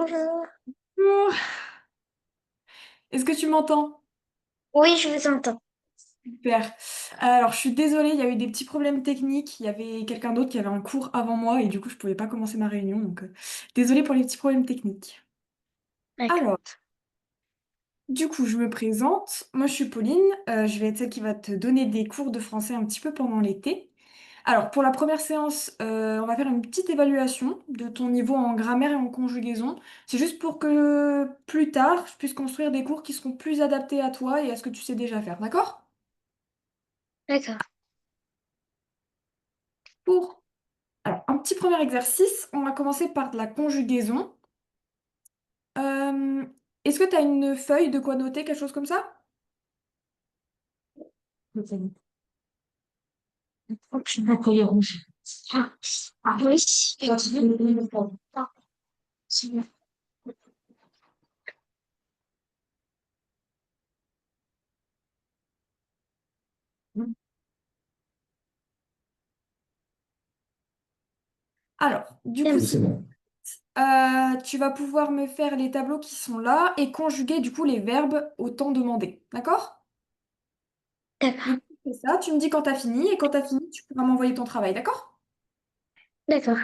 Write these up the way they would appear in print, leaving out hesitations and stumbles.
Bonjour. Bonjour. Est-ce que tu m'entends? Oui, je vous entends. Super. Alors, je suis désolée, il y a eu des petits problèmes techniques. Il y avait quelqu'un d'autre qui avait un cours avant moi et du coup, je pouvais pas commencer ma réunion. Donc, désolée pour les petits problèmes techniques. D'accord. Alors, du coup, je me présente. Moi, je suis Pauline. Je vais être celle qui va te donner des cours de français un petit peu pendant l'été. Alors, pour la première séance, on va faire une petite évaluation de ton niveau en grammaire et en conjugaison. C'est juste pour que plus tard, je puisse construire des cours qui seront plus adaptés à toi et à ce que tu sais déjà faire. D'accord? D'accord. Pour Alors, un petit premier exercice, on va commencer par de la conjugaison. Euh, Est-ce que tu as une feuille de quoi noter, quelque chose comme ça? Oui. Alors, du coup, Oui, c'est bon. tu vas pouvoir me faire les tableaux qui sont là et conjuguer du coup les verbes au temps demandé. D'accord? D'accord. Du coup, c'est ça, tu me dis quand tu as fini et quand tu as fini, tu pourras m'envoyer ton travail, d'accord? D'accord.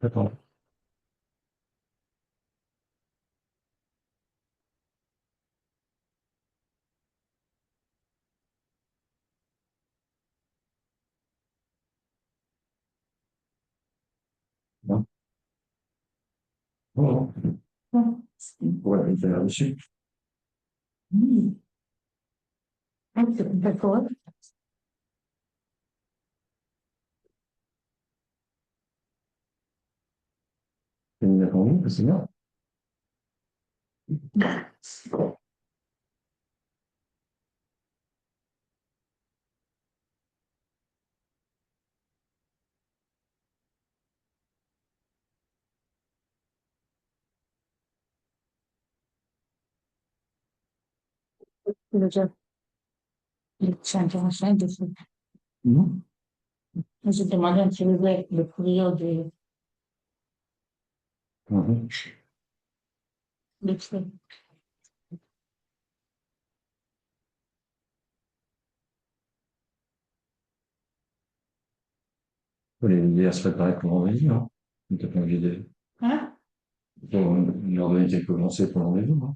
Attends. Non. Non. Non. Ouais, il a reçu. Oui. Ah, d'accord. Il a répondu, c'est bien. Il a déjà. Il est intéressant de faire. Non. Je demandais un petit peu le courrier Mhm. de fait. Les idées se préparer pour l'envoyer, hein. Il t'a pas envie de. Hein? Pour une organisation commencer pour l'envoyer, hein.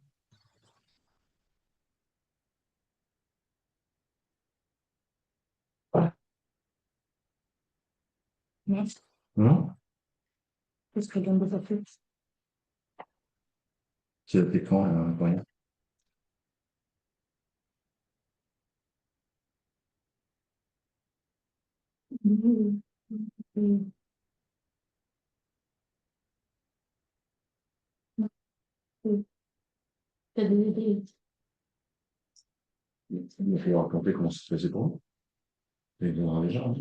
Non? Non? Qu'est-ce que donne de plus? Tu as fait quand, incroyable? Oui, oui, oui. T'as des idées? Il va falloir raconter comment ça se faisait pour vous. Et il donnera déjà, hein.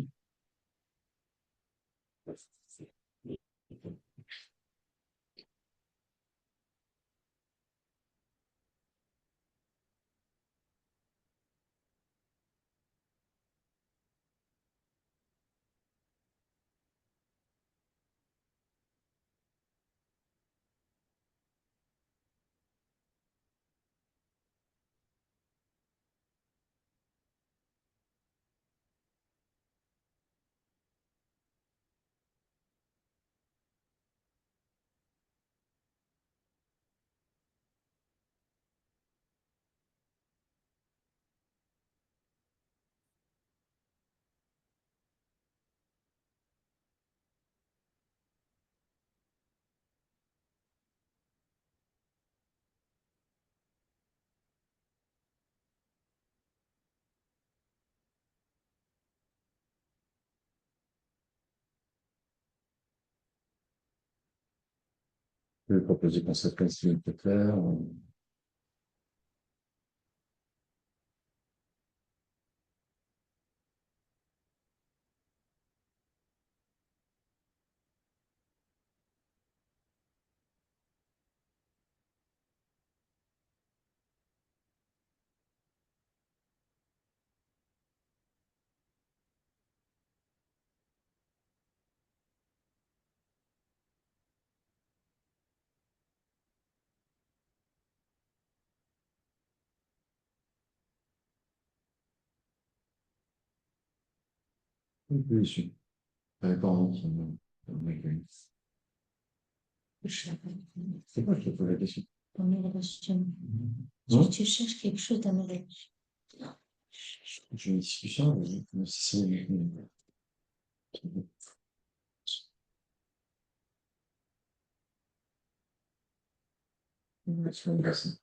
Je vais proposer qu'on s'appelle s'il peut faire. Oui, je suis d'accord, hein, c'est quoi qui a posé la question? Dans mes relations. Non? Tu cherches quelque chose dans mes relations. J'ai une discussion, mais si c'est. Merci.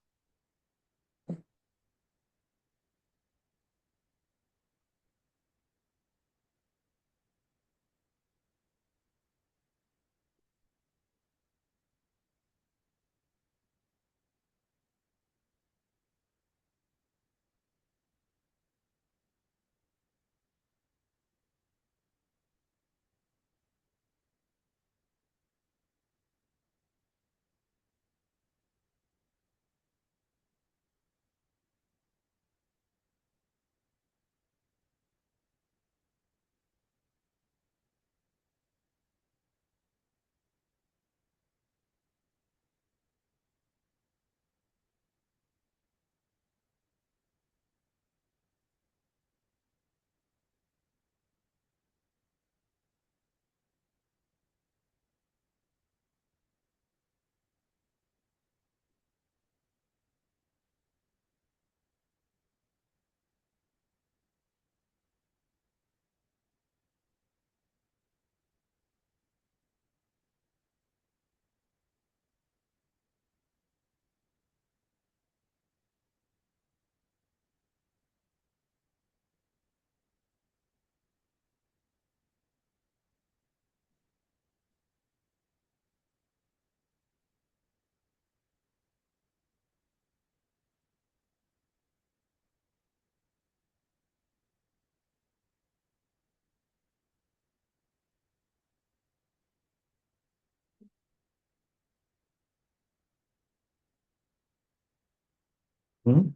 Hum?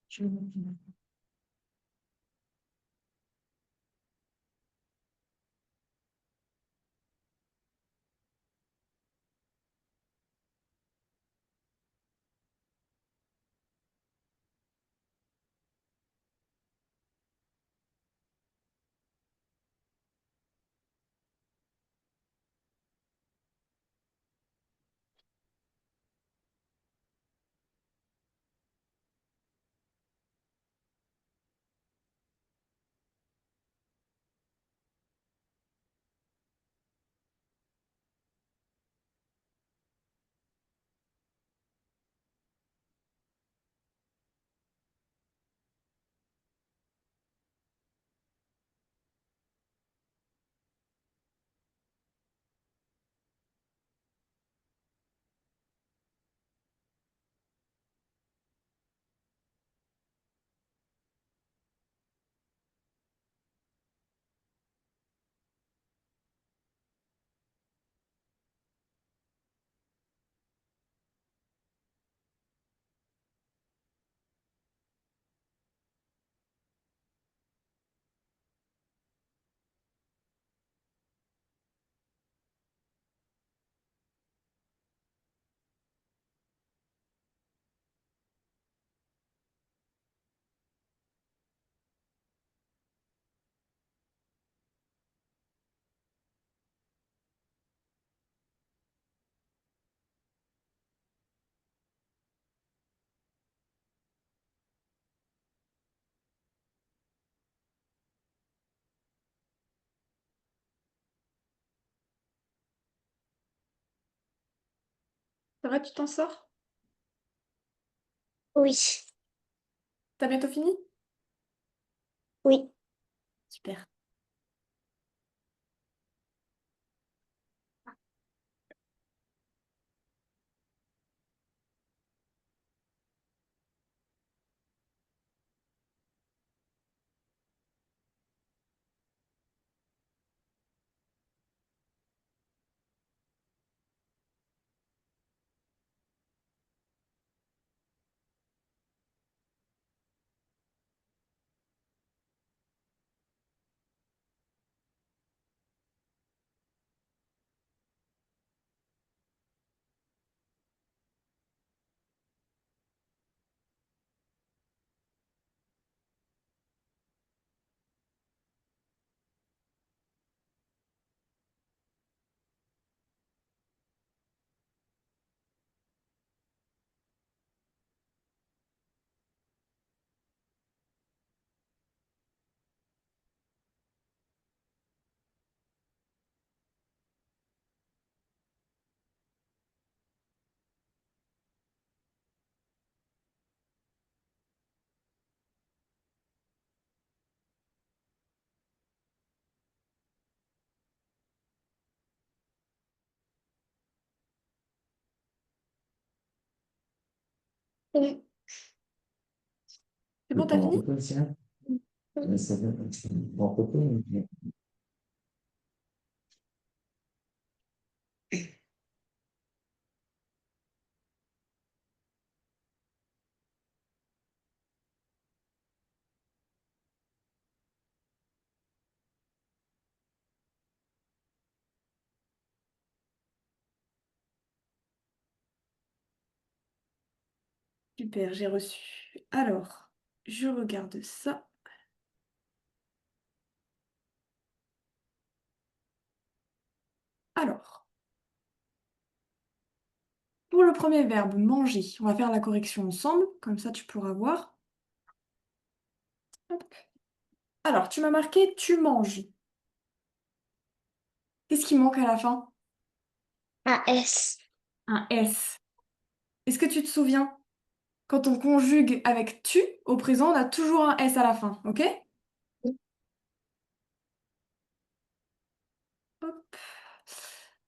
Je veux Ça va, tu t'en sors? Oui. T'as bientôt fini? Oui. Super. Oui. C'est Je bon, t'as prends un fini? peu, tiens. C'est bien, je prends un peu, mais- Super, j'ai reçu. Alors, je regarde ça. Alors, pour le premier verbe, manger, on va faire la correction ensemble, comme ça tu pourras voir. Hop. Alors, tu m'as marqué tu manges. Qu'est-ce qui manque à la fin? Un S. Un S. Est-ce que tu te souviens? Quand on conjugue avec tu, au présent, on a toujours un S à la fin, ok? Hop.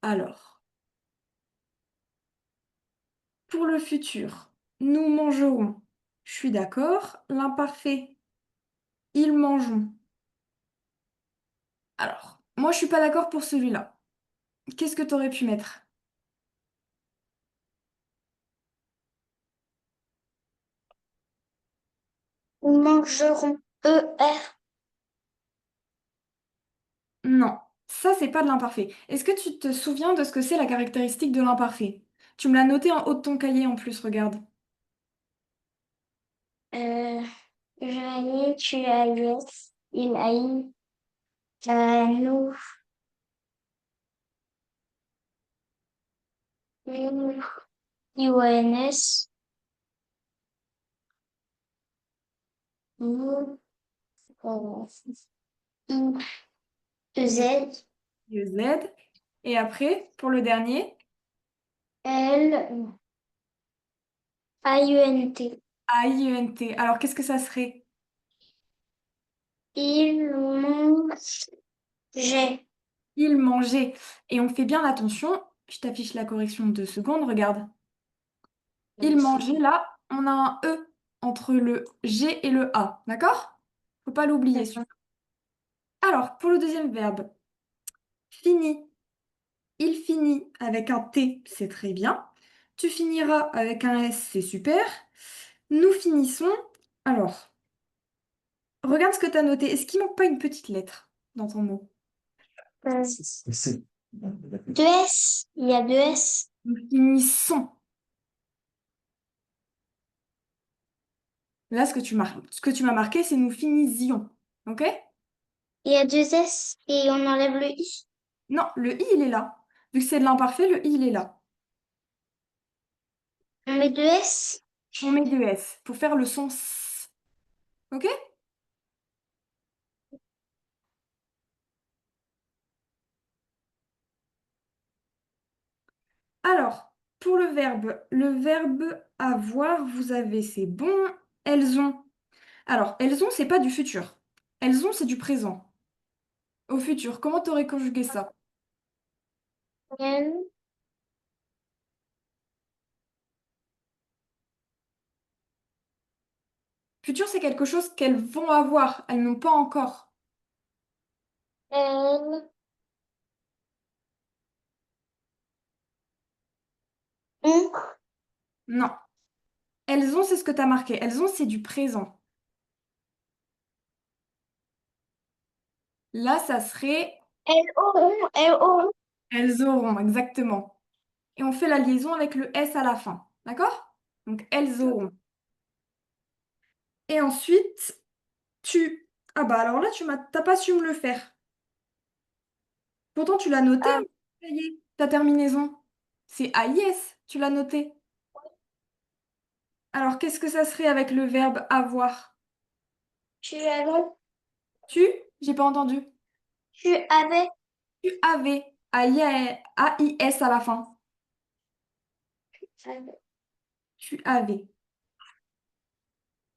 Alors, pour le futur, nous mangerons. Je suis d'accord. L'imparfait, ils mangeront. Alors, moi, je suis pas d'accord pour celui-là. Qu'est-ce que tu aurais pu mettre? Nous mangerons. ER. Non, ça, c'est pas de l'imparfait. Est-ce que tu te souviens de ce que c'est la caractéristique de l'imparfait? Tu me l'as noté en haut de ton cahier en plus, regarde. Euh, je ai, tu as US. Il a eu. Nous. Nous. UNS. Nous. I. Z. Z. Et après, pour le dernier, L. AUNT. A-I-E-N-T. Alors, qu'est-ce que ça serait? Il mange. Il mangeait. Et on fait bien attention. Je t'affiche la correction de 2 secondes, regarde. Il mangeait, là, on a un E entre le G et le A, d'accord? Faut pas l'oublier. D'accord. Alors, pour le deuxième verbe, fini. Il finit avec un T, c'est très bien. Tu finiras avec un S, c'est super. Nous finissons. Alors, regarde ce que tu as noté. Est-ce qu'il manque pas une petite lettre dans ton mot? C'est- Deux S. Il y a deux S. Nous finissons. Là, ce que tu m'as marqué, c'est nous finisions. OK? Il y a deux S et on enlève le I. Non, le I, il est là. Vu que c'est de l'imparfait, le I, il est là. On met deux S. On met deux S pour faire le son S. OK? Alors, pour le verbe avoir, vous avez, c'est bon. Elles ont. Alors, elles ont, c'est pas du futur. Elles ont, c'est du présent. Au futur, comment t'aurais conjugué ça? elles, Futur, c'est quelque chose qu'elles vont avoir. Elles n'ont pas encore. elles ont, Non. Elles ont, c'est ce que tu as marqué. Elles ont, c'est du présent. Là, ça serait elles auront, elles auront, exactement. Et on fait la liaison avec le S à la fin. D'accord? Donc, elles auront. Et ensuite, tu... Ah bah alors là, t'as pas su me le faire. Pourtant, tu l'as noté, ah, ça y est, ta terminaison. C'est AIS, tu l'as noté. Alors, qu'est-ce que ça serait avec le verbe avoir? tu avais, Tu? J'ai pas entendu. tu avais, Tu avais. AIS à la fin. Tu avais.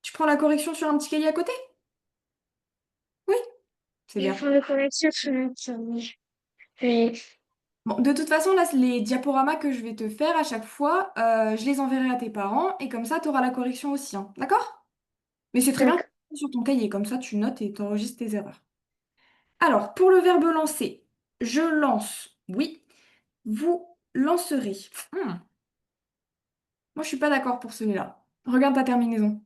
Tu prends la correction sur un petit cahier à côté? Oui, c'est il bien. faut le correction sur le cahier. J'ai- Bon, de toute façon, là, les diaporamas que je vais te faire à chaque fois, je les enverrai à tes parents et comme ça, tu auras la correction aussi, hein. D'accord? Mais c'est très bien que D'accord. tu fasses sur ton cahier, comme ça, tu notes et tu enregistres tes erreurs. Alors, pour le verbe lancer, je lance, oui. Vous lancerez. Moi, je suis pas d'accord pour celui-là. Regarde ta terminaison.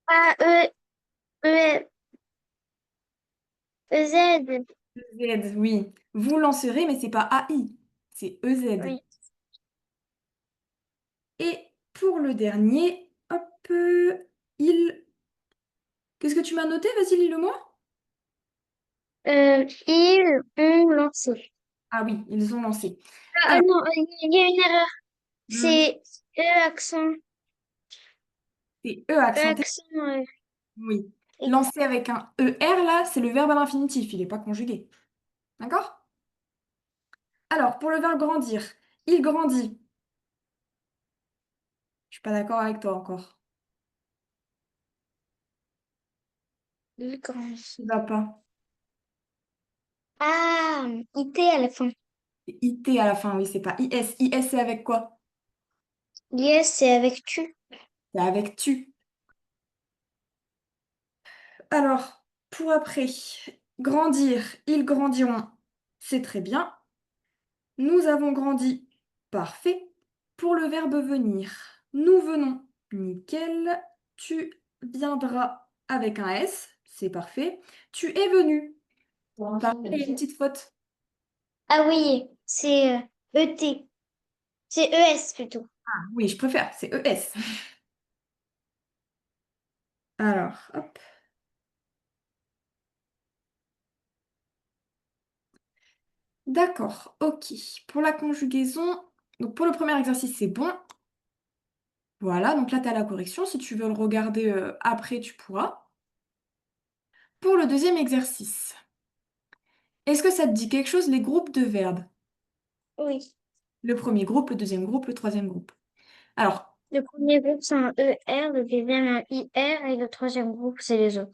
A, E, E, E, Z. Z, oui. Vous lancerez, mais c'est pas AI, c'est EZ. Oui. Et pour le dernier, hop, il. Qu'est-ce que tu m'as noté? Vas-y, lis-le-moi. Ils ont lancé. Ah oui, ils ont lancé. Ah Alors, non, il y a une erreur. mhm, C'est E accent. c'est E E accenté. accent. Oui. Et- Lancer avec un ER, là, c'est le verbe à l'infinitif, il n'est pas conjugué. D'accord? Alors, pour le verbe grandir, il grandit. Je suis pas d'accord avec toi encore. il grandit. Il va pas. Ah, IT à la fin. C'est IT à la fin, oui, c'est pas IS. IS, c'est avec quoi? Yes, c'est avec tu. C'est avec tu. Alors, pour après, grandir, ils grandiront. C'est très bien. Nous avons grandi. Parfait. Pour le verbe venir, nous venons. Nickel. Tu viendras avec un S. C'est parfait. Tu es venu. Parfait, il y a une petite faute. Ah oui, c'est ET. C'est ES plutôt. Oui, je préfère. C'est ES. Alors, hop. D'accord. OK. Pour la conjugaison, donc pour le premier exercice, c'est bon. Voilà, donc là, tu as la correction. Si tu veux le regarder après, tu pourras. Pour le deuxième exercice, est-ce que ça te dit quelque chose, les groupes de verbes? Oui. Le premier groupe, le deuxième groupe, le troisième groupe. Alors, Le premier groupe, c'est un ER, le deuxième, un IR, et le troisième groupe, c'est les autres.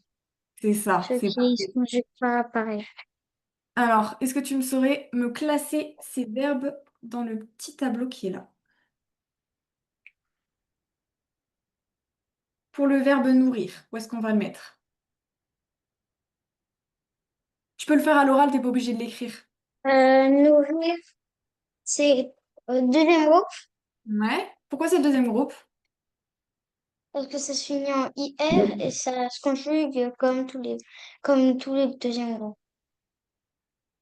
c'est ça, Ceux c'est qui se parfait. conjuguent pas pareil. Alors, est-ce que tu me saurais me classer ces verbes dans le petit tableau qui est là? Pour le verbe nourrir, où est-ce qu'on va le mettre? Tu peux le faire à l'oral, t'es pas obligé de l'écrire. Nourrir, c'est deuxième groupe, Ouais. Pourquoi c'est le deuxième groupe? parce que ça se finit en IR et ça se conjugue comme tous les deuxièmes groupes.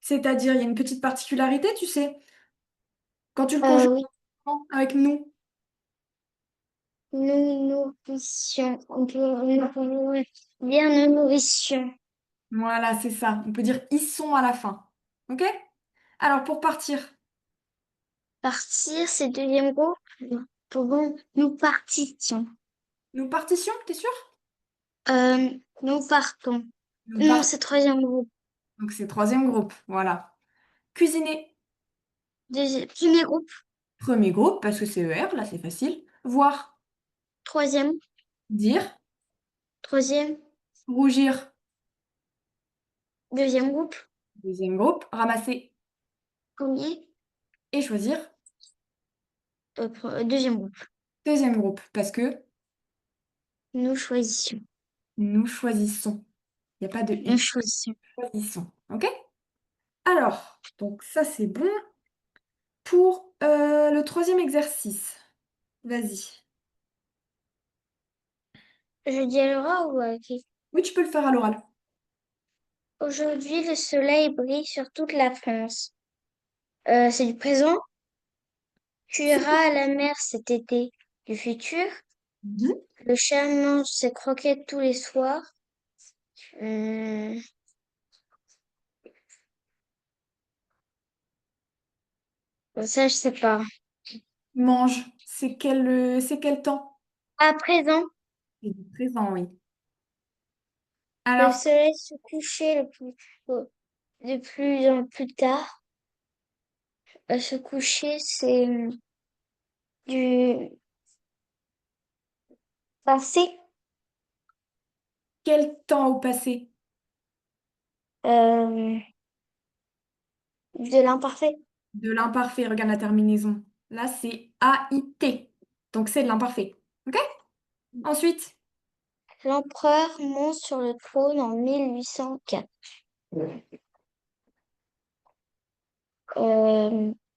C'est-à-dire, il y a une petite particularité, tu sais, quand tu le conjugues Oui, avec nous. nous nourrissions. On peut dire nous nourrissions. Voilà, c'est ça. On peut dire ils sont à la fin. OK? Alors, pour partir, Partir, c'est deuxième groupe. Bon, nous partissions. nous partissions, t'es sûr? Euh, nous partons. Nous Non, partons. c'est troisième groupe. Donc, c'est troisième groupe. Voilà. Cuisiner. Premier groupe. Premier groupe, parce que c'est ER, là c'est facile. Voir, Troisième. dire, Troisième. rougir. Deuxième groupe. Deuxième groupe, ramasser Premier. et choisir. Deuxième groupe. Deuxième groupe, parce que Nous choisissions. nous choisissons. Il n'y a pas de Nous I. choisissions. Choisissons. OK? Alors, donc ça c'est bon. Pour le troisième exercice, vas-y. Je dis à Laura ou à qui? Oui, tu peux le faire à l'oral. Aujourd'hui, le soleil brille sur toute la France. C'est du présent. Tu C'est iras à la mer cet été. Du futur. Mhm. Le chat mange ses croquettes tous les soirs. Hum, ça, je sais pas. Mange. C'est quel temps? À présent, C'est du présent, oui. le Alors, soleil se couchait de plus en plus tard. Se coucher, c'est du passé. quel temps au passé? Euh, de l'imparfait. De l'imparfait. Regarde la terminaison. Là, c'est AIT. Donc, c'est de l'imparfait. OK? Ensuite, L'empereur monte sur le trône en 1804.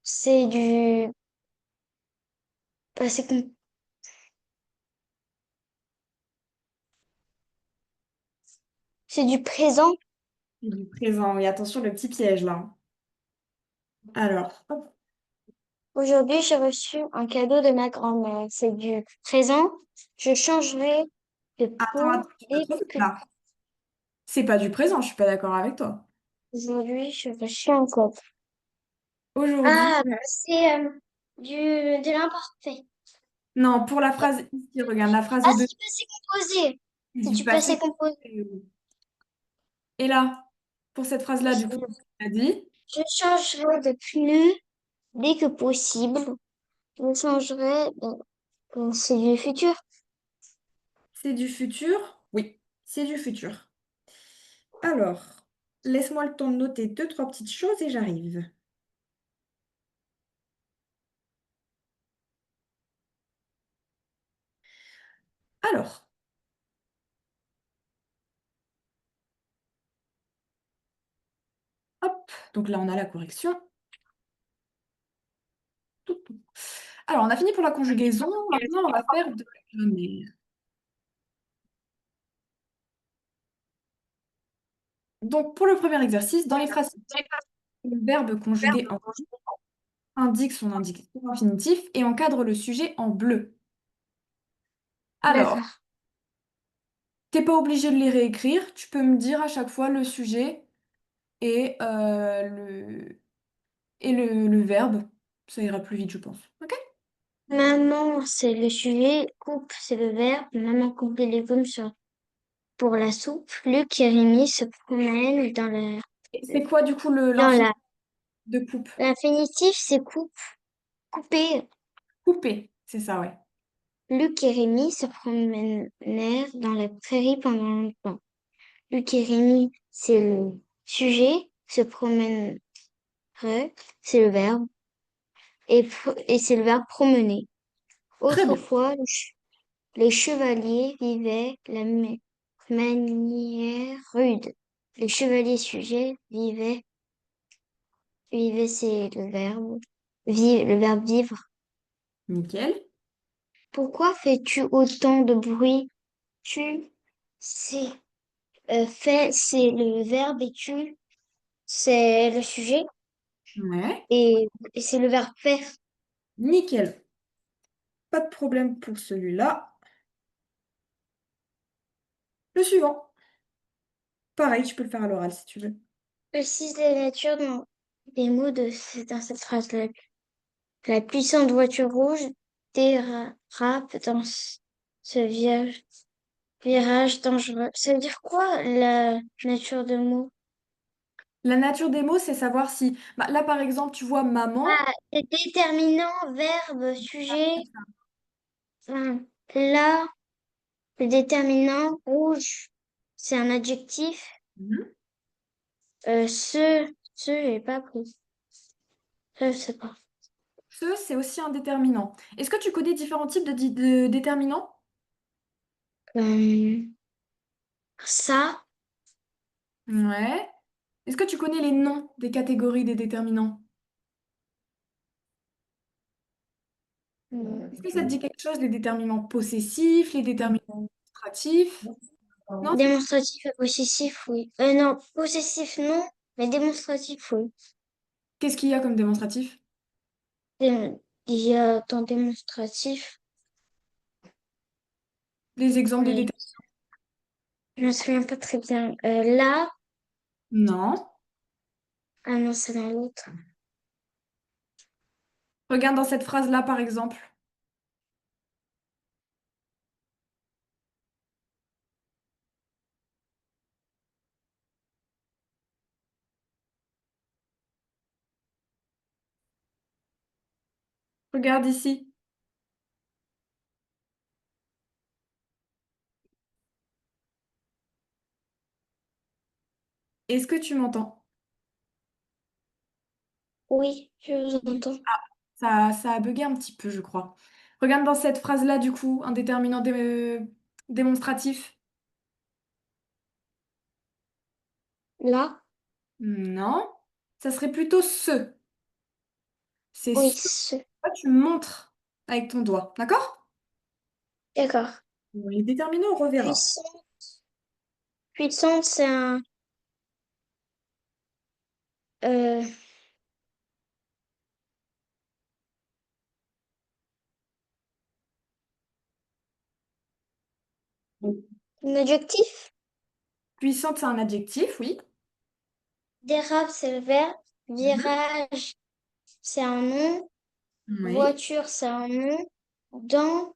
C'est du passé, c'est du présent. c'est du présent. Oui, attention, le petit piège, là. Alors, hop. Aujourd'hui, j'ai reçu un cadeau de ma grand-mère. C'est du présent. Je changerai de Attends, peau tu vas dès trop vite, que là. C'est pas du présent, je suis pas d'accord avec toi. aujourd'hui, je reçu un cadeau. Aujourd'hui, Ah, ben, c'est de l'imparfait. non, pour la phrase ici, regarde la phrase Ah, au-dessus. c'est du passé composé. C'est C'est du du passé passé. composé. Et là, pour cette phrase-là, du coup, tu as dit, Je changerai de pneu dès que possible. Je changerai, c'est du futur. c'est du futur? Oui, c'est du futur. Alors, laisse-moi le temps de noter deux, trois petites choses et j'arrive. Alors, hop, donc là, on a la correction. Tout, tout. Alors, on a fini pour la conjugaison. Maintenant, on va faire de la grammaire. Donc, pour le premier exercice, dans les phrases, le verbe conjugué en indique son indicatif infinitif et encadre le sujet en bleu. Alors, D'accord. t'es pas obligé de les réécrire, tu peux me dire à chaque fois le sujet et, le verbe. Ça ira plus vite, je pense. Ok? Maman, c'est le sujet. Coupe, c'est le verbe. Maman coupe les légumes pour la soupe. Luc et Rémi se promènent Et c'est quoi du coup dans l'infini la, de coupe? l'infinitif, c'est coupe, couper. Couper, c'est ça, ouais. Luc et Rémi se promènèrent dans la prairie pendant longtemps. Luc et Rémi, c'est le sujet. Se promènerait, c'est le verbe. Et c'est le verbe promener. Très bien. Autrefois, les chevaliers vivaient manière rude. Les chevaliers sujets vivaient, c'est le verbe, le verbe vivre. Nickel. Pourquoi fais-tu autant de bruit? Tu, c'est, fais, c'est le verbe et tu, c'est le sujet Ouais. et c'est le verbe faire. Nickel. Pas de problème pour celui-là. Le suivant. Pareil, tu peux le faire à l'oral si tu veux. Précise la nature des mots dans cette phrase-là. La puissante voiture rouge dérape dans ce virage dangereux. Ça veut dire quoi, la nature de mots? La nature des mots, c'est savoir si... Bah, là, par exemple, tu vois maman. Ah, le déterminant, verbe, sujet. Enfin, là, le déterminant, rouge, c'est un adjectif. Mhm. J'ai pas pris. Je sais pas. Ce, c'est aussi un déterminant. Est-ce que tu connais différents types de déterminants? Euh, ça, Ouais. Est-ce que tu connais les noms des catégories des déterminants? Est-ce que ça te dit quelque chose, les déterminants possessifs, les déterminants démonstratifs? Non, démonstratif et possessif, oui. Non, possessif, non, mais démonstratif, oui. qu'est-ce qu'il y a comme démonstratif? Il y a dans démonstratif, Les exemples des mais déterminants? je me souviens pas très bien. Là, Non. ah non, c'est dans l'autre. Regarde dans cette phrase-là, par exemple. Regarde ici. Est-ce que tu m'entends? Oui, je vous entends. Ça a bugué un petit peu, je crois. Regarde dans cette phrase-là, du coup, un déterminant démonstratif. Là, Non. Ça serait plutôt ce. C'est oui, ce que tu montres avec ton doigt. D'accord? d'accord. Les déterminants, on reverra. Puissant, puissante, c'est euh, un adjectif. Puissante, c'est un adjectif, oui. Dérape, c'est le verbe. Mhm. Virage, c'est un nom. Oui. Voiture, c'est un nom. Dans,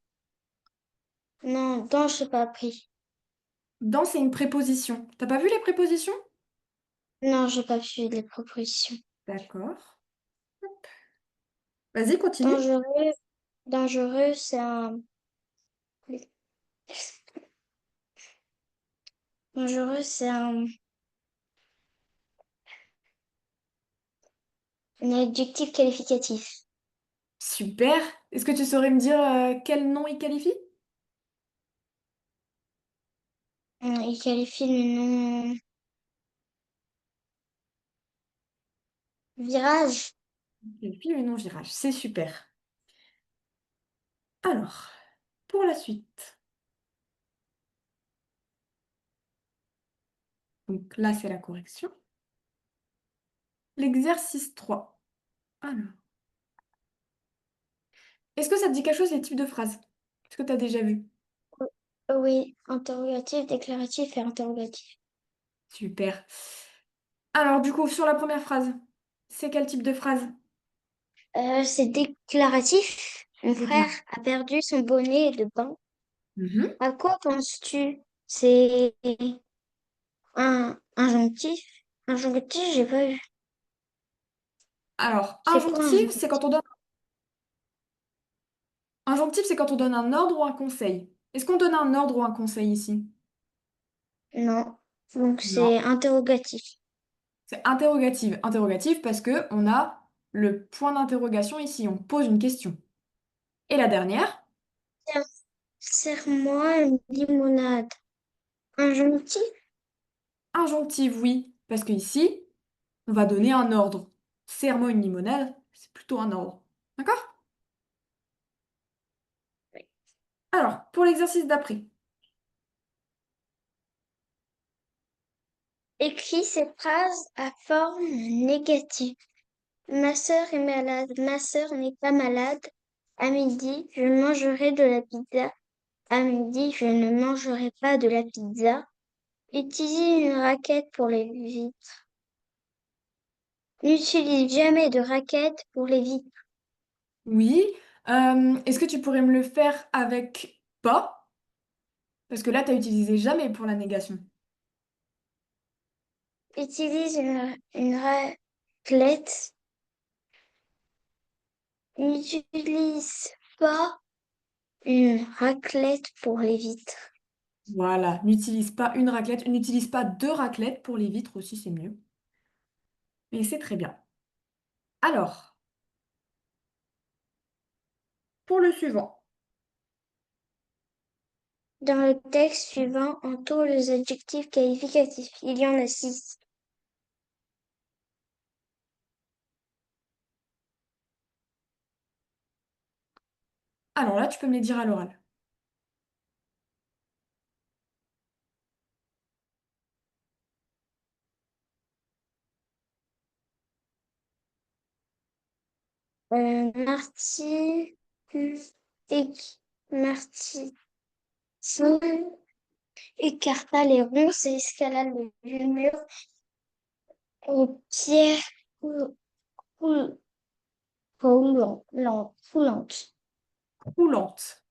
non, dans, je n'ai pas pris. Dans, c'est une préposition. T'as pas vu les prépositions? Non, j'ai pas vu les propositions. D'accord. Vas-y, continue. Dangereux, dangereux, c'est dangereux, c'est un adjectif qualificatif. Super. Est-ce que tu saurais me dire quel nom il qualifie? Il qualifie le nom virage. Il qualifie le nom virage. C'est super. Alors, pour la suite. Donc là, c'est la correction. L'exercice 3. Alors, est-ce que ça te dit quelque chose, les types de phrases? Est-ce que tu as déjà vu? Oui, interrogatif, déclaratif et interrogatif. Super. Alors, du coup, sur la première phrase, c'est quel type de phrase? C'est déclaratif. Mon frère Déclare. a perdu son bonnet de bain. Mhm. À quoi penses-tu? C'est un jonctif. Un jonctif, j'ai pas vu. Alors, C'est quoi un injonctif, jonctif? c'est quand on donne... Injonctif, c'est quand on donne un ordre ou un conseil. Est-ce qu'on donne un ordre ou un conseil ici? Non. Donc Non. c'est interrogatif. C'est interrogative. Interrogative parce que on a le point d'interrogation ici. On pose une question. Et la dernière, Tiens, serre-moi une limonade. Un jonctif? injonctive, oui. Parce que ici, on va donner un ordre. Serre-moi une limonade, c'est plutôt un ordre. D'accord? Alors, pour l'exercice d'après. Écris ces phrases à forme négative. Ma sœur est malade. Ma sœur n'est pas malade. À midi, je mangerai de la pizza. À midi, je ne mangerai pas de la pizza. Utilise une raquette pour les vitres. N'utilise jamais de raquette pour les vitres. Oui. Est-ce que tu pourrais me le faire avec pas? Parce que là, tu as utilisé jamais pour la négation. utilise une raclette. N'utilise pas une raclette pour les vitres. Voilà, n'utilise pas une raclette, n'utilise pas deux raclettes pour les vitres aussi, c'est mieux. Mais c'est très bien. Alors, pour le suivant. Dans le texte suivant, entoure les adjectifs qualificatifs. Il y en a 6. Alors là, tu peux me les dire à l'oral. Marty, Marty, écarta les ronces et escalade le vieux mur aux pierres coul- coulantes. Croulante.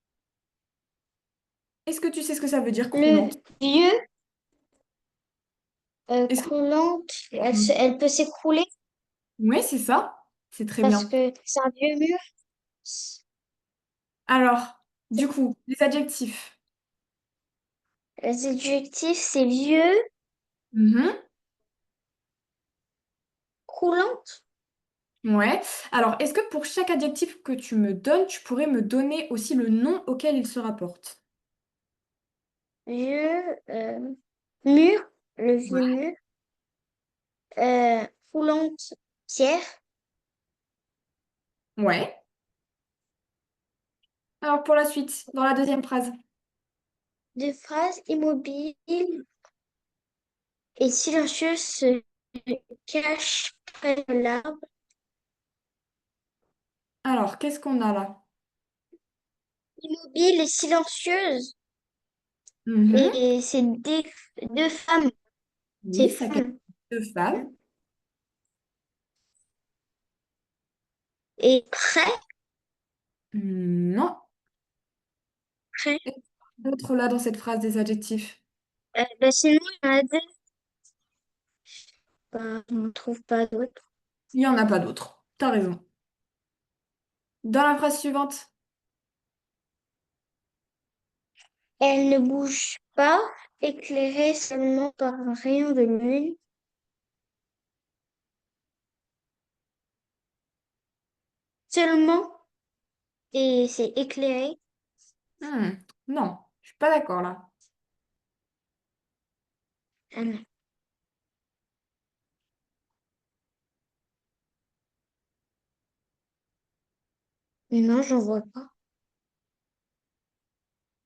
Est-ce que tu sais ce que ça veut dire Le croulante? vieux Est-ce que... coulante, elle peut s'écrouler Oui, c'est ça. C'est très parce bien. que c'est un vieux mur. Alors, du coup, les adjectifs. Les adjectifs, c'est vieux, Mhm. croulante, Ouais. Alors, est-ce que pour chaque adjectif que tu me donnes, tu pourrais me donner aussi le nom auquel il se rapporte? vieux, mur, le vieux Ouais. mur, euh, croulante, pierre. Ouais. Alors, pour la suite, dans la deuxième phrase. Deux phrases immobile et silencieuse se cachent près de l'arbre. Alors, qu'est-ce qu'on a là? Immobile et silencieuse. Mhm. Et c'est deux femmes. C'est Oui, ça qualifie femmes. deux femmes. Et près, Non. près. Et d'autres là dans cette phrase des adjectifs. Bah, sinon, il y en a deux. Bah, on ne trouve pas d'autres. Il n'y en a pas d'autres. T'as raison. Dans la phrase suivante. Elle ne bouge pas, éclairée seulement par un rayon de lune. Seulement, et c'est éclairé. Hmm, non, je suis pas d'accord là. Ah non, non, j'en vois pas.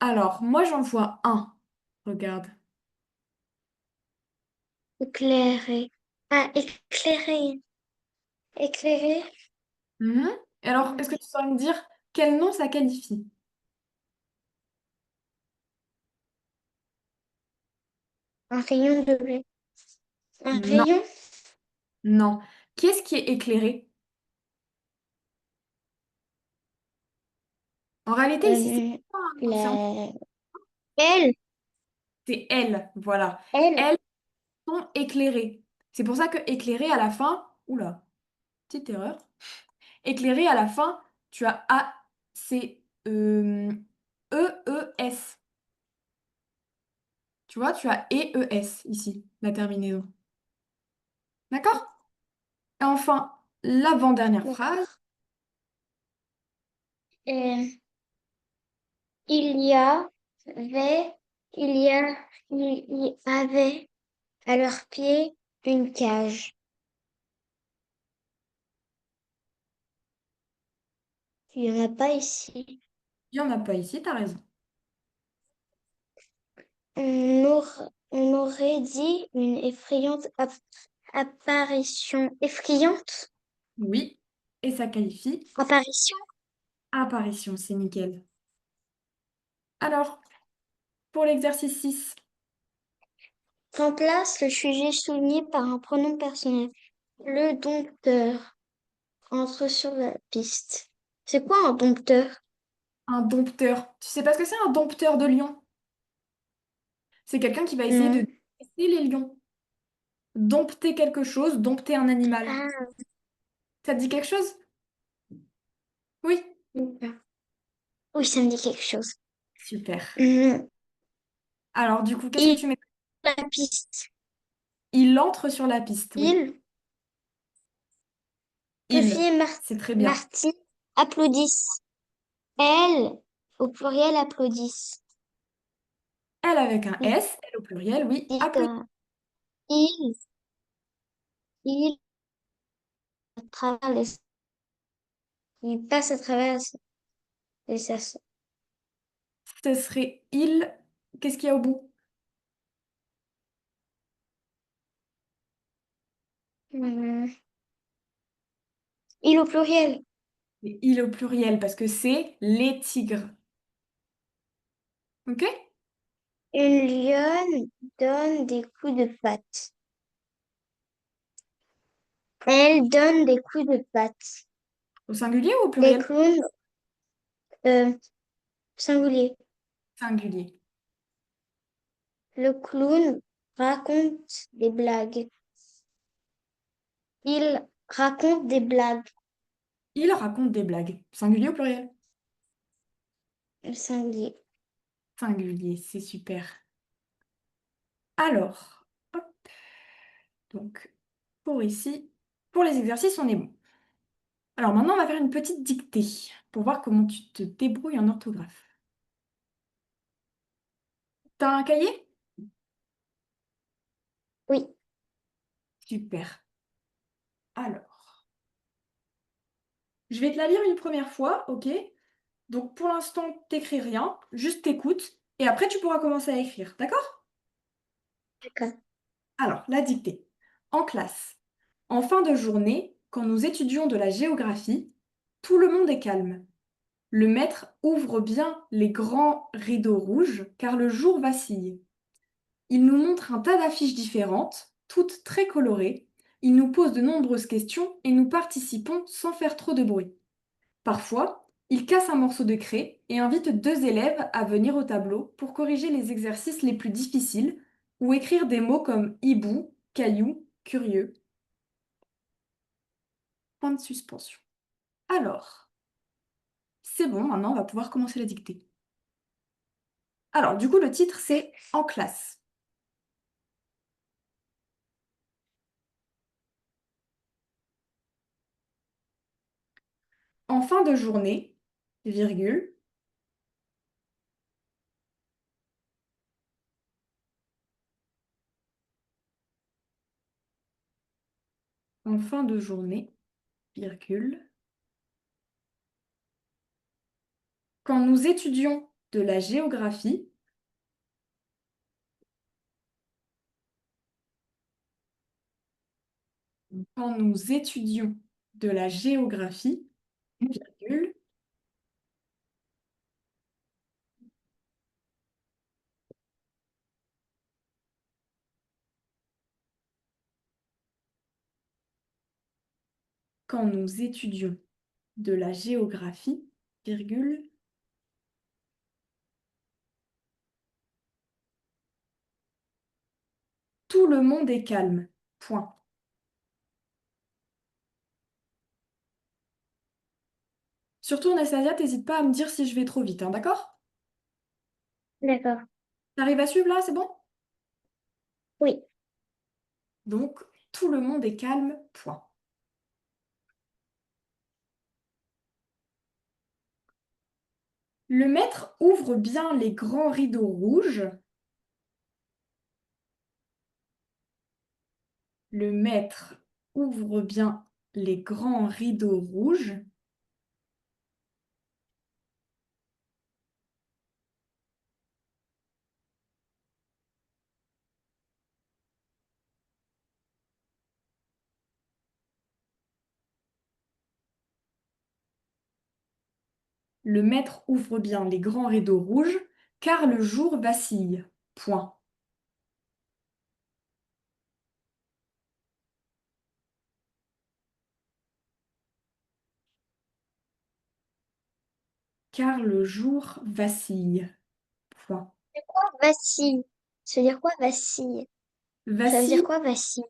Alors, moi j'en vois un. Regarde. Éclairé. Ah, éclairé. Éclairé. Mhm. Et alors, est-ce que tu saurais me dire quel nom ça qualifie? Un rayon de blé. Un Non, rayon. non. Qu'est-ce qui est éclairé? En réalité, ici, c'est Euh, pas c'est la... Elle. c'est elles, voilà. Elle. Elles sont éclairées. C'est pour ça que éclairé à la fin, oula, petite erreur. Éclairé à la fin, tu as A, C, E, E, S. Tu vois, tu as E, E, S ici, la terminaison. D'accord? Et enfin, l'avant-dernière phrase. D'accord. Il y avait, il y avait à leurs pieds une cage. Il n'y en a pas ici. Il n'y en a pas ici, t'as raison. On aurait dit une effrayante apparition. Effrayante? Oui. Et ça qualifie Apparition? apparition, c'est nickel. Alors, pour l'exercice 6. Remplace le sujet souligné par un pronom personnel. Le dompteur entre sur la piste. C'est quoi un dompteur? Un dompteur. Tu sais pas ce que c'est un dompteur de lion? C'est quelqu'un qui va essayer de Non. détecter les lions. Dompter quelque chose, dompter un animal. Ah, Ça te dit quelque chose? Oui. d'accord. Oui, ça me dit quelque chose. Super. Hum, Alors, du coup, qu'est-ce que Il, tu mets? la piste. Il entre sur la piste, oui. Il, Il. Sophie et C'est très bien. Martine applaudissent. Elles, au pluriel, applaudissent. Elle avec un Il, S, elle au pluriel, oui. dit, Applaudit. il, il, à travers les, il passe à travers les stations. Ce serait il. Qu'est-ce qu'il y a au bout? Hum, Il au pluriel. Et il au pluriel parce que c'est les tigres. Ok? Une lionne donne des coups de patte. Elle donne des coups de patte. Au singulier ou au Les pluriel? clowns, euh, singulier. Singulier. Le clown raconte des blagues. Il raconte des blagues. Il raconte des blagues. Singulier ou pluriel? Singulier. Singulier, c'est super. Alors, hop, donc, pour ici, pour les exercices, on est bon. Alors maintenant, on va faire une petite dictée pour voir comment tu te débrouilles en orthographe. T'as un cahier? Oui, Super. Alors, je vais te la lire une première fois, ok? Donc pour l'instant, t'écris rien, juste t'écoutes, et après tu pourras commencer à écrire, d'accord? d'accord. Alors, la dictée. En classe. En fin de journée, quand nous étudions de la géographie, tout le monde est calme. Le maître ouvre bien les grands rideaux rouges, car le jour vacille. Il nous montre un tas d'affiches différentes, toutes très colorées. Il nous pose de nombreuses questions et nous participons sans faire trop de bruit. Parfois, il casse un morceau de craie et invite deux élèves à venir au tableau pour corriger les exercices les plus difficiles ou écrire des mots comme hibou, caillou, curieux. Point de suspension. Alors, c'est bon, maintenant on va pouvoir commencer la dictée. Alors, du coup, le titre c'est En classe. En fin de journée, virgule, en fin de journée, virgule, quand nous étudions de la géographie, quand nous étudions de la géographie, virgule, quand nous étudions de la géographie, virgule, tout le monde est calme. Point. Surtout, Anastasia, t'hésites pas à me dire si je vais trop vite, hein, d'accord? D'accord. T'arrives à suivre là, c'est bon? Oui. Donc, tout le monde est calme. Point. Le maître ouvre bien les grands rideaux rouges. Le maître ouvre bien les grands rideaux rouges. Le maître ouvre bien les grands rideaux rouges, car le jour vacille. Point. Car le jour vacille. Point. C'est quoi vacille? Ça veut dire quoi vacille? Ça veut dire Vacille, quoi vacille?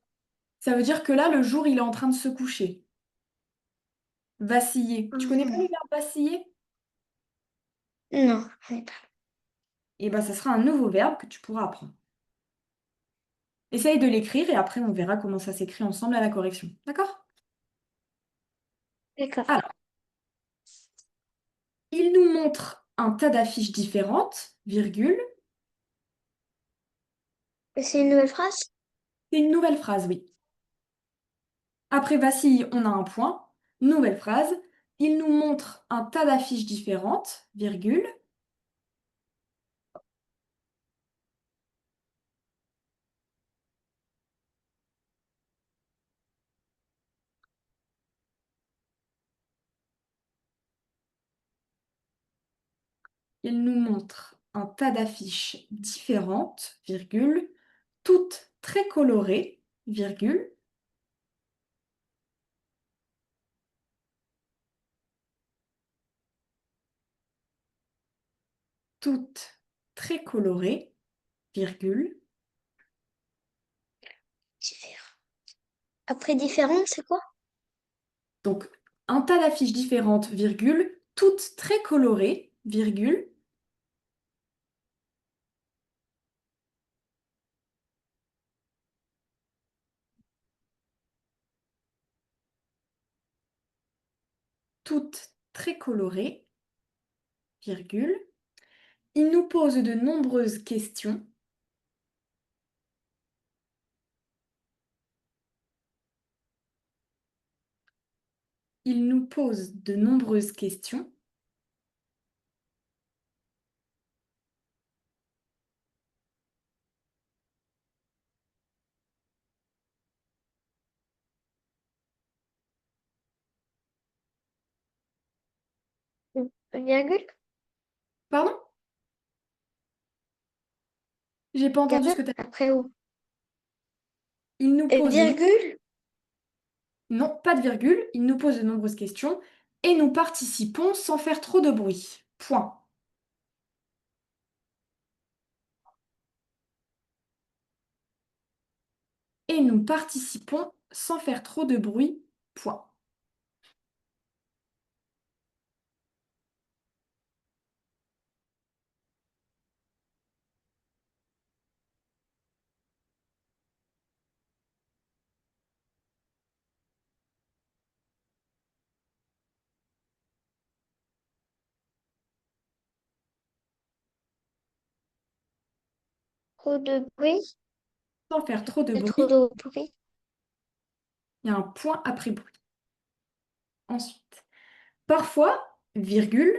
Ça veut dire que là, le jour, il est en train de se coucher. Vaciller. Tu connais pas le verbe vaciller? Non, je connais pas. Eh ben, ça sera un nouveau verbe que tu pourras apprendre. Essaye de l'écrire et après, on verra comment ça s'écrit ensemble à la correction. D'accord? D'accord. Alors, il nous montre un tas d'affiches différentes, virgule. C'est une nouvelle phrase? C'est une nouvelle phrase, oui. Après vacille, on a un point. Nouvelle phrase. Il nous montre un tas d'affiches différentes, virgule. Il nous montre un tas d'affiches différentes, virgule, toutes très colorées, virgule. Toutes très colorées, virgule. Différent. Après différente, c'est quoi? Donc, un tas d'affiches différentes, virgule, toutes très colorées, virgule. Toutes très colorées, virgule. Il nous pose de nombreuses questions. Il nous pose de nombreuses questions. Virgule? Pardon? J'ai pas entendu ce Virgule? que tu as dit. Après où? Il nous pose de... Virgule? Non, pas de virgule. Il nous pose de nombreuses questions et nous participons sans faire trop de bruit. Point. Et nous participons sans faire trop de bruit. Point. Trop de bruit? Sans faire trop de Trop bruit, de bruit? il y a un point après bruit. Ensuite, parfois, virgule,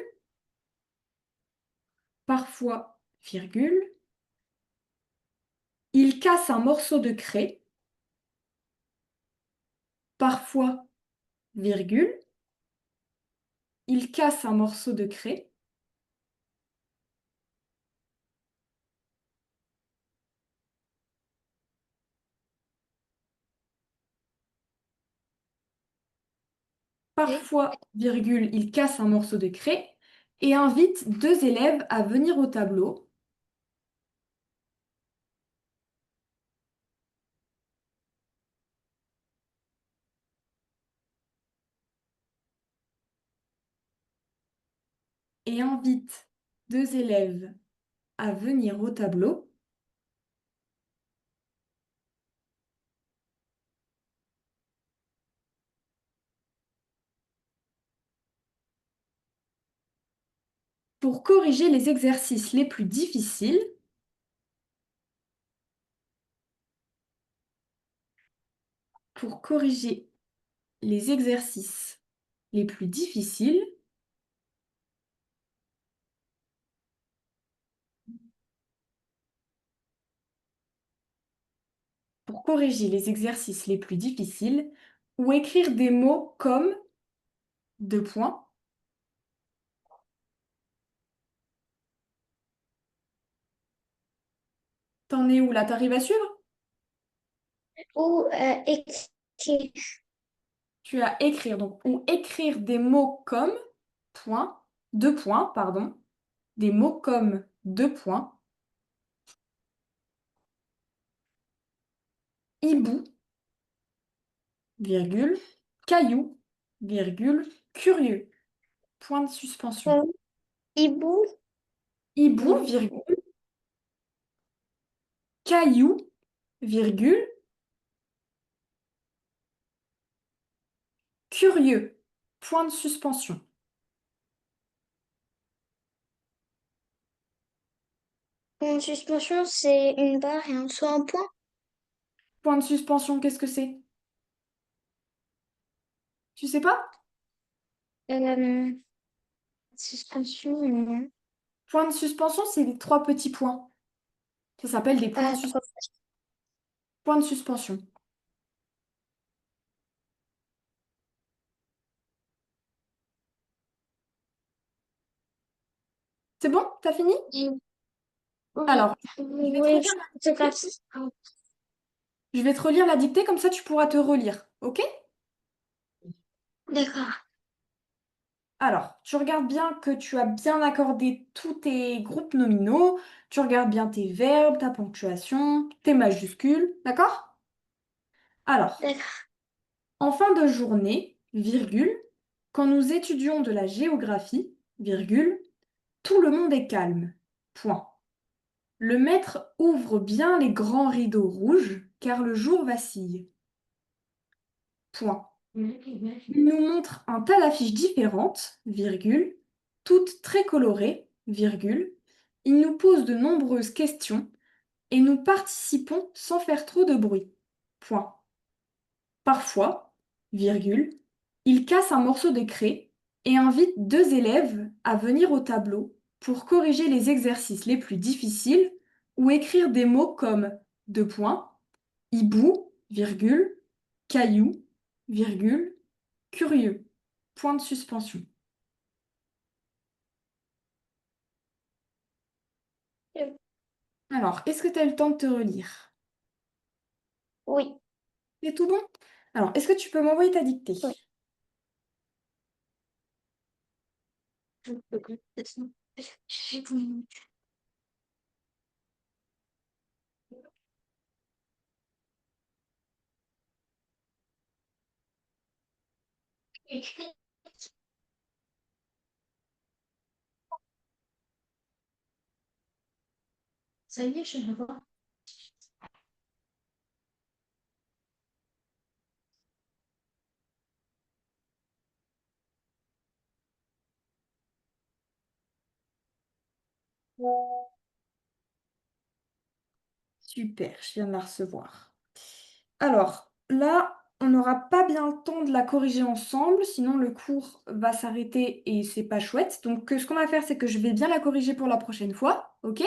parfois, virgule, il casse un morceau de craie. Parfois, virgule, il casse un morceau de craie. Oui. Parfois, virgule, il casse un morceau de craie et invite deux élèves à venir au tableau. Et invite deux élèves à venir au tableau. Pour corriger les exercices les plus difficiles. Pour corriger les exercices les plus difficiles. Pour corriger les exercices les plus difficiles ou écrire des mots comme deux points. T'en es où là? T'arrives à suivre? Ou écrire. Tu as écrire donc ou écrire des mots comme point, deux points, pardon, des mots comme deux points, hibou, virgule, caillou, virgule, curieux. Point de suspension. Hibou, Hibou, virgule, caillou, virgule, curieux. Point de suspension. en suspension, c'est une barre et en dessous un point. Point de suspension, qu'est-ce que c'est? Tu sais pas? Euh, suspension, non. Point de suspension, c'est les trois petits points. Ça s'appelle des points de, Trois. points de suspension. C'est bon? T'as fini? Oui, Alors, je vais te oui, relire c'est la comme dictée. ça. Je vais te relire la dictée, comme ça tu pourras te relire. OK? D'accord, Alors, tu regardes bien que tu as bien accordé tous tes groupes nominaux. Tu regardes bien tes verbes, ta ponctuation, tes majuscules. D'accord? Alors, d'accord. en fin de journée, virgule, quand nous étudions de la géographie, virgule, tout le monde est calme. Point. Le maître ouvre bien les grands rideaux rouges, car le jour vacille. Point. Il nous montre un tas d'affiches différentes, virgule, toutes très colorées, virgule. Il nous pose de nombreuses questions et nous participons sans faire trop de bruit. Point. Parfois, virgule, il casse un morceau de craie et invite deux élèves à venir au tableau pour corriger les exercices les plus difficiles ou écrire des mots comme deux points, hibou, virgule, caillou, virgule, curieux, point de suspension. Alors, est-ce que tu as eu le temps de te relire? Oui, C'est tout bon? Alors, est-ce que tu peux m'envoyer ta dictée? oui. Ça y est, je le vois. Super, je viens de la recevoir. Alors, là, on n'aura pas bien le temps de la corriger ensemble, sinon le cours va s'arrêter et c'est pas chouette. Donc, ce qu'on va faire, c'est que je vais bien la corriger pour la prochaine fois, ok?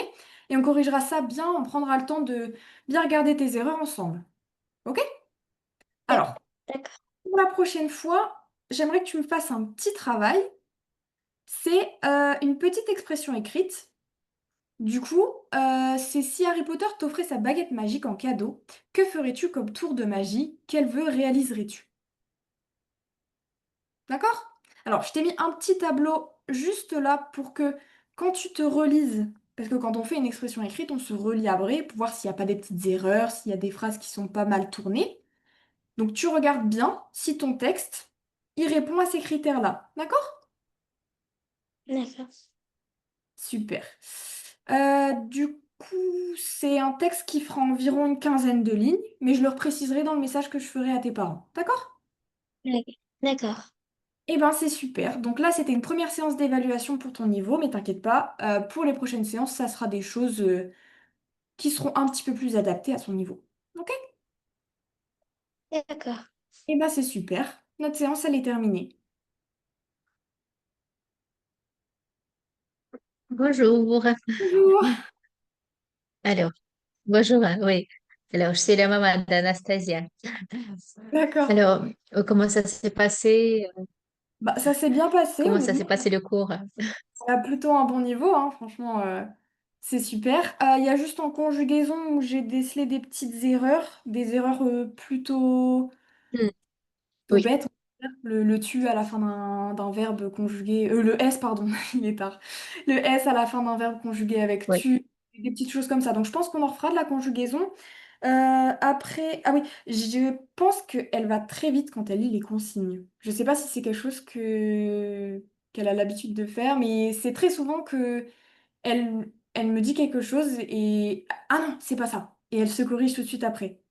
Et on corrigera ça bien, on prendra le temps de bien regarder tes erreurs ensemble, ok? Alors, D'accord. pour la prochaine fois, j'aimerais que tu me fasses un petit travail. C'est une petite expression écrite. Du coup, c'est si Harry Potter t'offrait sa baguette magique en cadeau, que ferais-tu comme tour de magie? Quel vœu réaliserais-tu? D'accord? Alors, je t'ai mis un petit tableau juste là pour que quand tu te relises, parce que quand on fait une expression écrite, on se relit après pour voir s'il n'y a pas des petites erreurs, s'il y a des phrases qui sont pas mal tournées. Donc, tu regardes bien si ton texte, il répond à ces critères-là. D'accord? D'accord. Super. Du coup, c'est un texte qui fera environ une quinzaine de lignes, mais je le préciserai dans le message que je ferai à tes parents. D'accord? D'accord. Eh ben, c'est super. Donc là, c'était une première séance d'évaluation pour ton niveau, mais t'inquiète pas, pour les prochaines séances, ça sera des choses qui seront un petit peu plus adaptées à son niveau. Ok? D'accord. Eh ben, c'est super. Notre séance, elle est terminée. Bonjour. Bonjour. Alors, bonjour, oui. Alors, je suis la maman d'Anastasia. D'accord. Alors, comment ça s'est passé? Bah, ça s'est bien passé, Comment ça honnêtement. s'est passé le cours? On a plutôt un bon niveau, hein, franchement, c'est super. Il y a juste en conjugaison où j'ai décelé des petites erreurs, des erreurs Hmm, plutôt oui, bêtes. On va dire. Le tu à la fin d'un verbe conjugué, le s, pardon, il est tard. Le s à la fin d'un verbe conjugué avec oui. tu, des petites choses comme ça. Donc je pense qu'on en refera de la conjugaison. Après, ah oui, je pense qu'elle va très vite quand elle lit les consignes. Je sais pas si c'est quelque chose qu'elle a l'habitude de faire, mais c'est très souvent que elle me dit quelque chose et ah non, c'est pas ça. Et elle se corrige tout de suite après.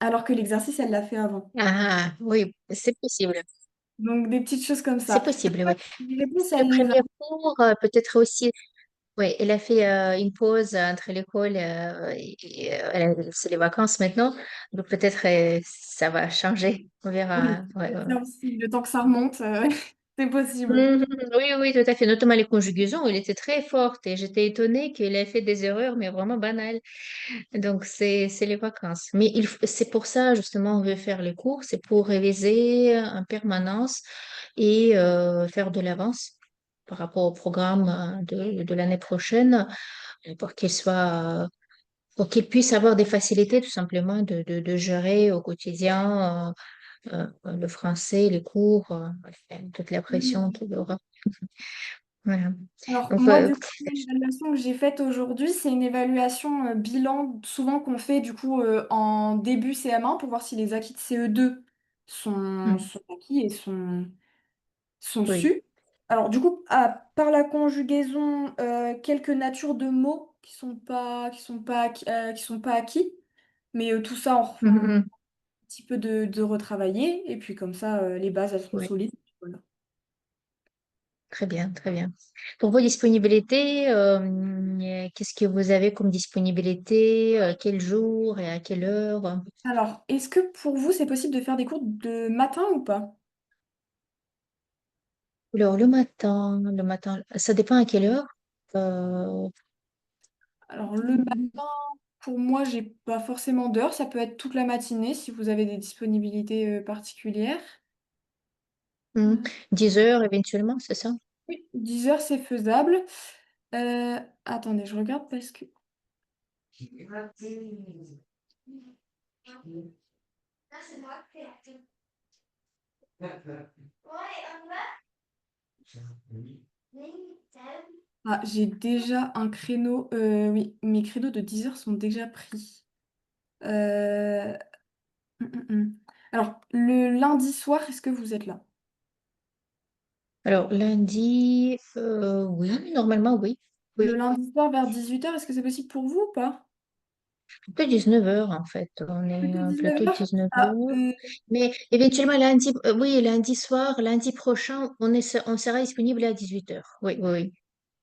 Alors que l'exercice, elle l'a fait avant. Ah, oui, c'est possible. Donc des petites choses comme C'est ça. possible, oui. Les réponses, C'est le elle les a. premier cours, peut-être aussi. Oui, elle a fait une pause entre l'école c'est les vacances maintenant. Donc peut-être ça va changer. On verra. Oui, Ouais, ouais. ça aussi, le temps que ça remonte, c'est possible. Mhm. Oui, oui, tout à fait. Notamment les conjugaisons, elle était très forte et j'étais étonnée qu'elle ait fait des erreurs, mais vraiment banales. Donc c'est les vacances. Mais c'est pour ça, justement, on veut faire les cours, c'est pour réviser en permanence et faire de l'avance par rapport au programme de l'année prochaine pour qu'il soit pour qu'ils puissent avoir des facilités tout simplement de gérer au quotidien le français, les cours, toute la pression qu'il y aura. Voilà. Alors, Donc, moi, du coup, l'évaluation que j'ai faite aujourd'hui, c'est une évaluation bilan, souvent qu'on fait du coup en début CM1 pour voir si les acquis de CE2 hmm, sont acquis et sont oui. sus. Alors, du coup, par la conjugaison, quelques natures de mots qui sont pas acquis, mais tout ça, on refait Mhm, un mhm. petit peu de retravailler, et puis comme ça, les bases, elles seront Oui. solides. Voilà. Très bien, très bien. Pour vos disponibilités, qu'est-ce que vous avez comme disponibilité? Quel jour et à quelle heure? Alors, est-ce que pour vous, c'est possible de faire des cours de matin ou pas? Alors, le matin, ça dépend à quelle heure. Euh, Alors, le matin, pour moi, j'ai pas forcément d'heure. Ça peut être toute la matinée si vous avez des disponibilités particulières. hmm, Euh, 10 heures éventuellement, c'est ça? oui, 10 heures, c'est faisable. Attendez, je regarde parce que... Ah, j'ai déjà un créneau. Oui, mes créneaux de 10 heures sont déjà pris. Euh, hum. Alors, le lundi soir, est-ce que vous êtes là? Alors, lundi, oui, normalement, oui. Le Oui, lundi soir vers 18 heures, est-ce que c'est possible pour vous ou pas? plutôt 19 heures en fait. On est Plutôt plutôt 19 heures. 19 heures. Mais éventuellement, lundi, oui, lundi soir, lundi prochain, on sera disponible à 18 heures. Oui, oui, oui.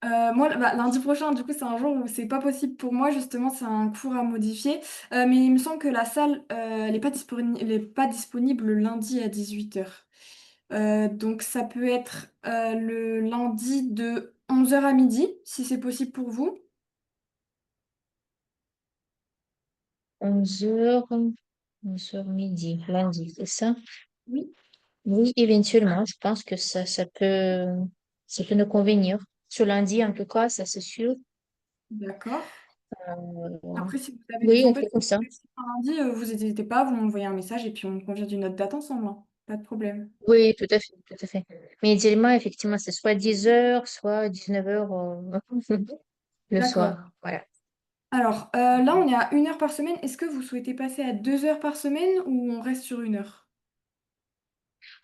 Moi, bah, lundi prochain, du coup, c'est un jour où c'est pas possible pour moi, justement, c'est un cours à modifier. Mais il me semble que la salle, elle est pas disponible le lundi à 18 heures. Donc, ça peut être le lundi de 11 heures à midi, si c'est possible pour vous. 11 heures, 11 heures midi, lundi, c'est ça? Oui. Oui, éventuellement, je pense que ça peut nous convenir. Ce lundi, en tout cas, ça c'est sûr. D'accord. Euh, Après, si vous avez des oui, on embêtes fait comme ça. un lundi, vous n'hésitez pas, vous m'envoyez un message et puis on convient d'une autre date ensemble, hein. Pas de problème. Oui, tout à fait, tout à fait. Mais idéalement, effectivement, c'est soit 10 heures, soit 19 heures le D'accord. soir. Voilà. Alors, là, on est à 1 heure par semaine. Est-ce que vous souhaitez passer à 2 heures par semaine ou on reste sur 1 heure?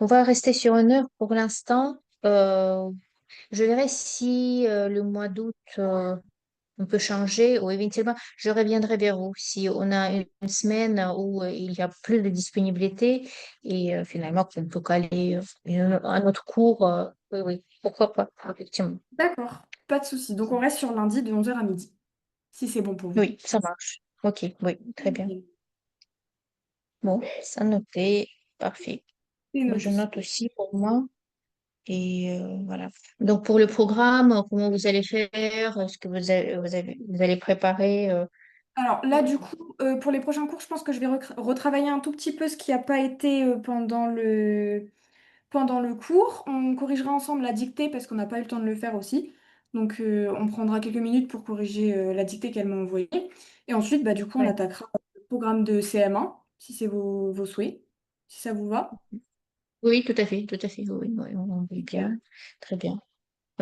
On va rester sur 1 heure pour l'instant. Je verrai si le mois d'août, on peut changer ou éventuellement, je reviendrai vers vous si on a une semaine où il y a plus de disponibilité et finalement qu'on peut caler un autre cours. Oui, oui, pourquoi pas, effectivement. D'accord, pas de souci. Donc, on reste sur lundi de 11 heures à midi, si c'est bon pour vous. Oui, ça marche. Ok, oui, très bien. Nickel. Bon, ça noté, parfait. C'est Moi, je noté. note aussi pour moi. Et voilà. Donc, pour le programme, comment vous allez faire? Est-ce que vous allez préparer Alors là, du coup, pour les prochains cours, je pense que je vais retravailler un tout petit peu ce qui n'a pas été pendant le cours. On corrigera ensemble la dictée parce qu'on n'a pas eu le temps de le faire aussi. Donc, on prendra quelques minutes pour corriger la dictée qu'elle m'a envoyée. Et ensuite, bah, du coup, on Ouais. attaquera le programme de CM1, si c'est vos souhaits, si ça vous va. Oui, tout à fait, tout à fait. Oui, oui, on veut Super. bien. Très bien.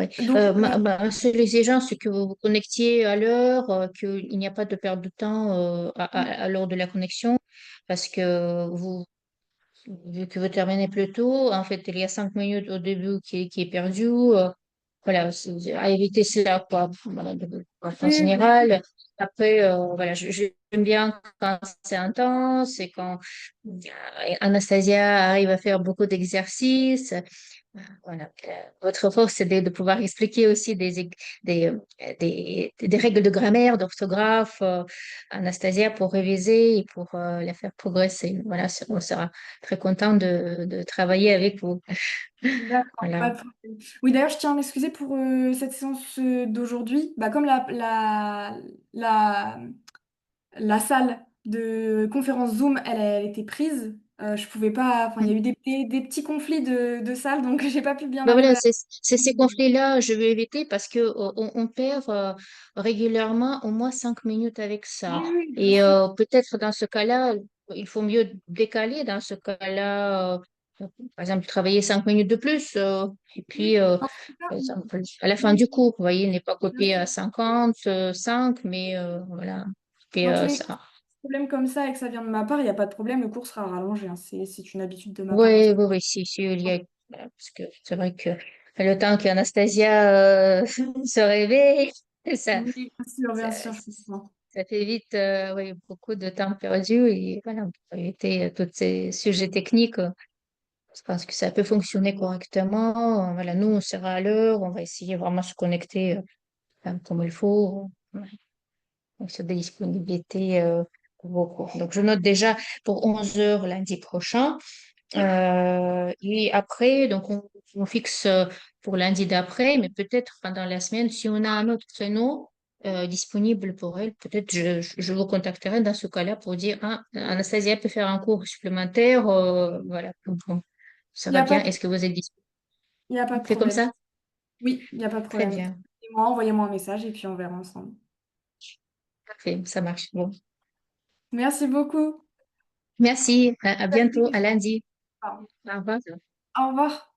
Oui. Donc, Ma seule exigence, c'est que vous vous connectiez à l'heure, qu'il n'y a pas de perte de temps à l'heure de la connexion, parce que vu que vous terminez plus tôt, en fait, il y a 5 minutes au début qui est perdu. Voilà, à éviter cela, quoi. Voilà, en oui, bien sûr. général. Après, voilà, j'aime bien quand c'est intense et quand Anastasia arrive à faire beaucoup d'exercices. Voilà. Votre force, c'est de pouvoir expliquer aussi des règles de grammaire, d'orthographe, Anastasia, pour réviser et pour la faire progresser. Voilà, on sera très content de travailler avec vous. D'accord, pas Voilà. de problème. Oui, d'ailleurs, je tiens à m'excuser pour cette séance d'aujourd'hui. Bah, comme la salle de conférence Zoom, elle était prise, je pouvais pas. Enfin, il y a eu des petits conflits de salle, donc j'ai pas pu bien Ben arriver voilà, à. c'est ces conflits-là, je vais éviter parce que on perd régulièrement au moins 5 minutes avec ça. Oui, oui, bien Et sûr. peut-être dans ce cas-là, il faut mieux décaler dans ce cas-là, par exemple, travailler 5 minutes de plus. Et puis, Oui, dans ce cas, par oui, exemple, à la fin oui, du cours, vous voyez, n'est pas bien copié sûr. à 55, mais voilà, copier Dans tous les cas, ça. problème comme ça et que ça vient de ma part, il n'y a pas de problème, le cours sera rallongé, hein. C'est une habitude de ma part Oui, aussi. oui, oui, si, il y a, voilà, parce que c'est vrai que le temps qu'Anastasia se réveille, ça, Oui, ça, bien sûr, je comprends. ça fait vite oui, beaucoup de temps perdu et voilà, pour éviter tous ces sujets techniques, je pense que ça peut fonctionner correctement. Voilà, nous, on sera à l'heure, on va essayer vraiment de se connecter comme il faut, donc sur des disponibilités pour vos cours. Donc, je note déjà pour 11 heures lundi prochain. Et après, donc on fixe pour lundi d'après, mais peut-être pendant la semaine, si on a un autre créneau disponible pour elle, peut-être je vous contacterai dans ce cas-là pour dire, ah, Anastasia peut faire un cours supplémentaire, voilà, bon, ça Il n'y va a pas bien, de, est-ce que vous êtes disponible? il y a pas On de fait comme problème. ça? Oui, il n'y a pas de Très problème. bien, Envoyez-moi un message et puis on verra ensemble. parfait, ça marche. Bon. Merci beaucoup. Merci, à bientôt, à lundi. Au revoir. Au revoir.